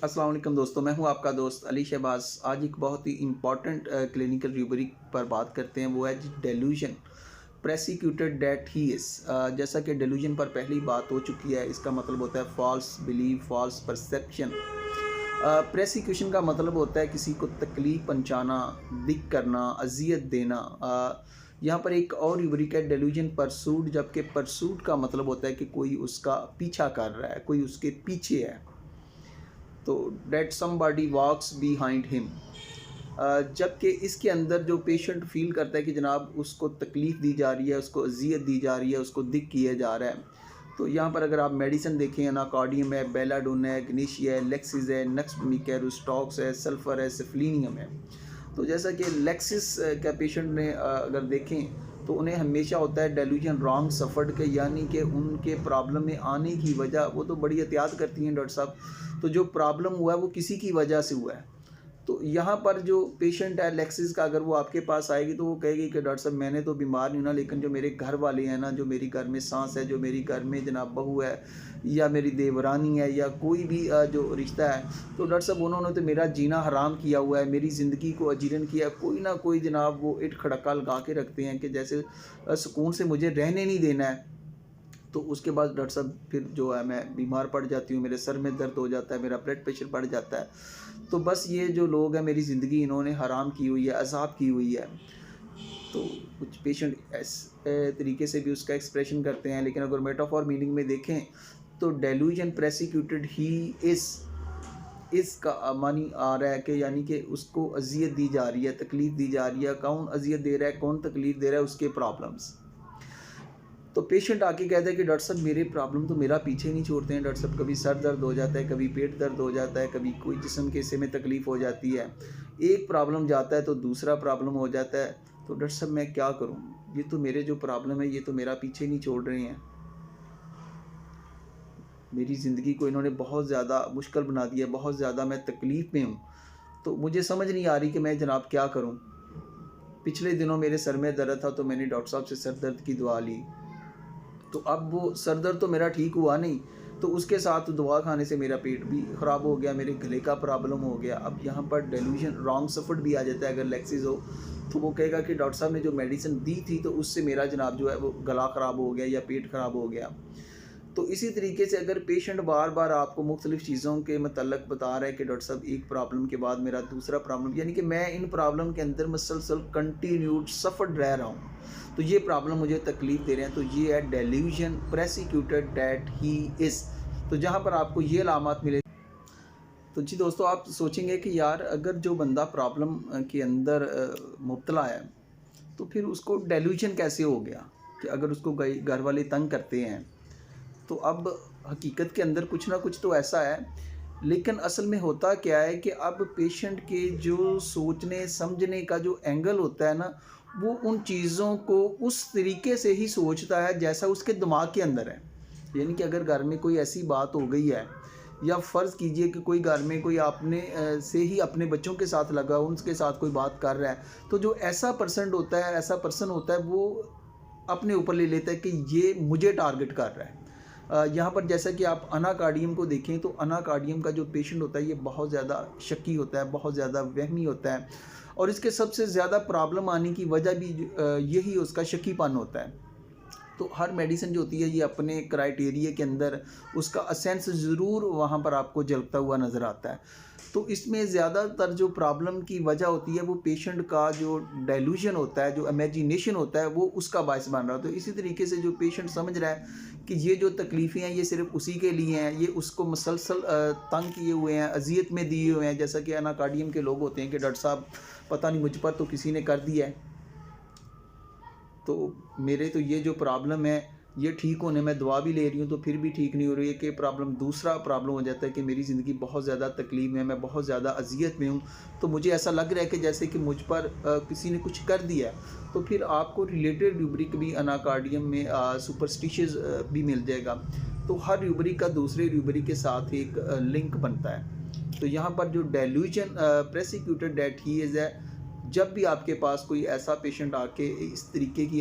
अस्सलाम वालेकुम दोस्तों, मैं हूं आपका दोस्त अली शहबाज। आज एक बहुत ही इम्पॉर्टेंट क्लिनिकल रूब्रिक पर बात करते हैं, वो है जी डेल्यूजन प्रेसिक्यूटेड दैट ही इज़। जैसा कि डेल्यूजन पर पहली बात हो चुकी है, इसका मतलब होता है फॉल्स बिलीफ, फॉल्स परसेप्शन। प्रेसिक्यूशन का मतलब होता है किसी को तकलीफ़ पहुंचाना, दिक करना, अजियत देना। यहाँ पर एक और रूब्रिक है डेल्यूजन परसूट, जबकि परसूट का मतलब होता है कि कोई उसका पीछा कर रहा है, कोई उसके पीछे है। तो डेट समबॉडी वॉक्स बिहाइंड हिम। जबकि इसके अंदर जो पेशेंट फील करता है कि जनाब उसको तकलीफ़ दी जा रही है, उसको अजियत दी जा रही है, उसको दिक किया जा रहा है। तो यहाँ पर अगर आप मेडिसिन देखें, अनाकार्डियम है, बेलाडोन है, ग्नीशिया है, लेक्सिस है, नक्समिक है, रुस्टॉक्स है, सल्फ़र है, सिफलिनियम है। तो जैसा कि लेक्सिस का पेशेंट ने अगर देखें तो उन्हें हमेशा होता है डेल्यूजन रॉन्ग सफ़र्ड के, यानी कि उनके प्रॉब्लम में आने की वजह वो तो बड़ी एहतियात करती हैं डॉक्टर साहब, तो जो प्रॉब्लम हुआ है वो किसी की वजह से हुआ है। तो यहाँ पर जो पेशेंट है लेक्सिस का, अगर वो आपके पास आएगी तो वो कहेगी कि डॉक्टर साहब मैंने तो बीमार नहीं ना, लेकिन जो मेरे घर वाले हैं ना, जो मेरी घर में सास है, जो मेरी घर में जनाब बहू है, या मेरी देवरानी है, या कोई भी जो रिश्ता है, तो डॉक्टर साहब उन्होंने तो मेरा जीना हराम किया हुआ है, मेरी ज़िंदगी को अजीरन किया। कोई ना कोई जनाब वो इट खड़का लगा के रखते हैं कि जैसे सुकून से मुझे रहने नहीं देना है। तो उसके बाद डॉक्टर साहब फिर जो है मैं बीमार पड़ जाती हूँ, मेरे सर में दर्द हो जाता है, मेरा ब्लड प्रेशर बढ़ जाता है। तो बस ये जो लोग हैं मेरी ज़िंदगी इन्होंने हराम की हुई है, अज़ाब की हुई है। तो कुछ पेशेंट इस तरीके से भी उसका एक्सप्रेशन करते हैं। लेकिन अगर मेटाफॉर मीनिंग में देखें तो डेल्यूजन प्रेसिक्यूटेड ही इज़, इसका मानी आ रहा है कि यानी कि उसको अजियत दी जा रही है, तकलीफ़ दी जा रही है। कौन अजियत दे रहा है, कौन तकलीफ़ दे रहा है, उसके प्रॉब्लम्स। तो पेशेंट आके कहता है कि डॉक्टर साहब मेरे प्रॉब्लम तो मेरा पीछे नहीं छोड़ते हैं। डॉक्टर साहब कभी सर दर्द हो जाता है, कभी पेट दर्द हो जाता है, कभी कोई जिस्म के हिस्से में तकलीफ़ हो जाती है। एक प्रॉब्लम जाता है तो दूसरा प्रॉब्लम हो जाता है। तो डॉक्टर साहब मैं क्या करूं, ये तो मेरे जो प्रॉब्लम है ये तो मेरा पीछे नहीं छोड़ रहे हैं। मेरी ज़िंदगी को इन्होंने बहुत ज़्यादा मुश्किल बना दिया, बहुत ज़्यादा मैं तकलीफ़ में हूँ। तो मुझे समझ नहीं आ रही कि मैं जनाब क्या करूँ। पिछले दिनों मेरे सर में दर्द था तो मैंने डॉक्टर साहब से सर दर्द की दवा ली, तो अब वो सर दर्द तो मेरा ठीक हुआ नहीं, तो उसके साथ दवा खाने से मेरा पेट भी ख़राब हो गया, मेरे गले का प्रॉब्लम हो गया। अब यहाँ पर डेल्यूजन रॉन्ग सफ़र्ड भी आ जाता है। अगर लेक्सिस हो तो वो कहेगा कि डॉक्टर साहब ने जो मेडिसिन दी थी तो उससे मेरा जनाब जो है वो गला ख़राब हो गया या पेट ख़राब हो गया। तो इसी तरीके से अगर पेशेंट बार बार आपको मुख्तलिफ़ चीज़ों के मतलब बता रहा है कि डॉक्टर साहब एक प्रॉब्लम के बाद मेरा दूसरा प्रॉब्लम, यानी कि मैं इन प्रॉब्लम के अंदर मुसलसल कंटिन्यूड सफ़र्ड रह रहा हूँ, तो ये प्रॉब्लम मुझे तकलीफ़ दे रहे हैं, तो ये है डेल्यूजन प्रेसिक्यूटेड दैट ही इज़। तो जहाँ पर आपको ये अलामात मिले तो जी दोस्तों आप सोचेंगे कि यार अगर जो बंदा प्रॉब्लम के अंदर मुब्तला है तो फिर उसको डेल्यूजन कैसे हो गया, कि अगर उसको घर वाले तंग करते हैं तो अब हकीकत के अंदर कुछ ना कुछ तो ऐसा है। लेकिन असल में होता क्या है कि अब पेशेंट के जो सोचने समझने का जो एंगल होता है ना, वो उन चीज़ों को उस तरीके से ही सोचता है जैसा उसके दिमाग के अंदर है। यानी कि अगर घर में कोई ऐसी बात हो गई है, या फ़र्ज़ कीजिए कि कोई घर में कोई आपने से ही अपने बच्चों के साथ लगा, उनके साथ कोई बात कर रहा है, तो जो ऐसा पर्सन होता है वो अपने ऊपर ले लेता है कि ये मुझे टारगेट कर रहा है। यहाँ पर जैसा कि आप अनाकार्डियम को देखें तो अनाकार्डियम का जो पेशेंट होता है ये बहुत ज़्यादा शक्की होता है, बहुत ज़्यादा वहमी होता है, और इसके सबसे ज़्यादा प्रॉब्लम आने की वजह भी यही उसका शक्कीपन होता है। तो हर मेडिसिन जो होती है ये अपने क्राइटेरिया के अंदर उसका असेंस ज़रूर वहाँ पर आपको झलकता हुआ नज़र आता है। तो इसमें ज़्यादातर जो प्रॉब्लम की वजह होती है वो पेशेंट का जो डेल्यूजन होता है, जो इमेजिनेशन होता है, वो उसका बायस बन रहा है। तो इसी तरीके से जो पेशेंट समझ रहा है कि ये जो तकलीफ़ें हैं ये सिर्फ उसी के लिए हैं, ये उसको मुसलसल तंग किए हुए हैं, अजियत में दिए हुए हैं। जैसा कि अनाकार्डियम के लोग होते हैं कि डॉक्टर साहब पता नहीं मुझ पर तो किसी ने कर दिया है, तो मेरे तो ये जो प्रॉब्लम है ये ठीक होने में दवा भी ले रही हूँ तो फिर भी ठीक नहीं हो रही है, कि प्रॉब्लम दूसरा प्रॉब्लम हो जाता है कि मेरी ज़िंदगी बहुत ज़्यादा तकलीफ़ में है, मैं बहुत ज़्यादा अजियत में हूँ, तो मुझे ऐसा लग रहा है कि जैसे कि मुझ पर किसी ने कुछ कर दिया है। तो फिर आपको रिलेटेड रूब्रिक भी अनाकार्डियम में सुपरस्टिशियस भी मिल जाएगा। तो हर रूब्रिक का दूसरे रूब्रिक के साथ एक लिंक बनता है। तो यहाँ पर जो डेल्यूजन प्रेसिक्यूटेड दैट ही इज़ है, जब भी आपके पास कोई ऐसा पेशेंट आके इस तरीके की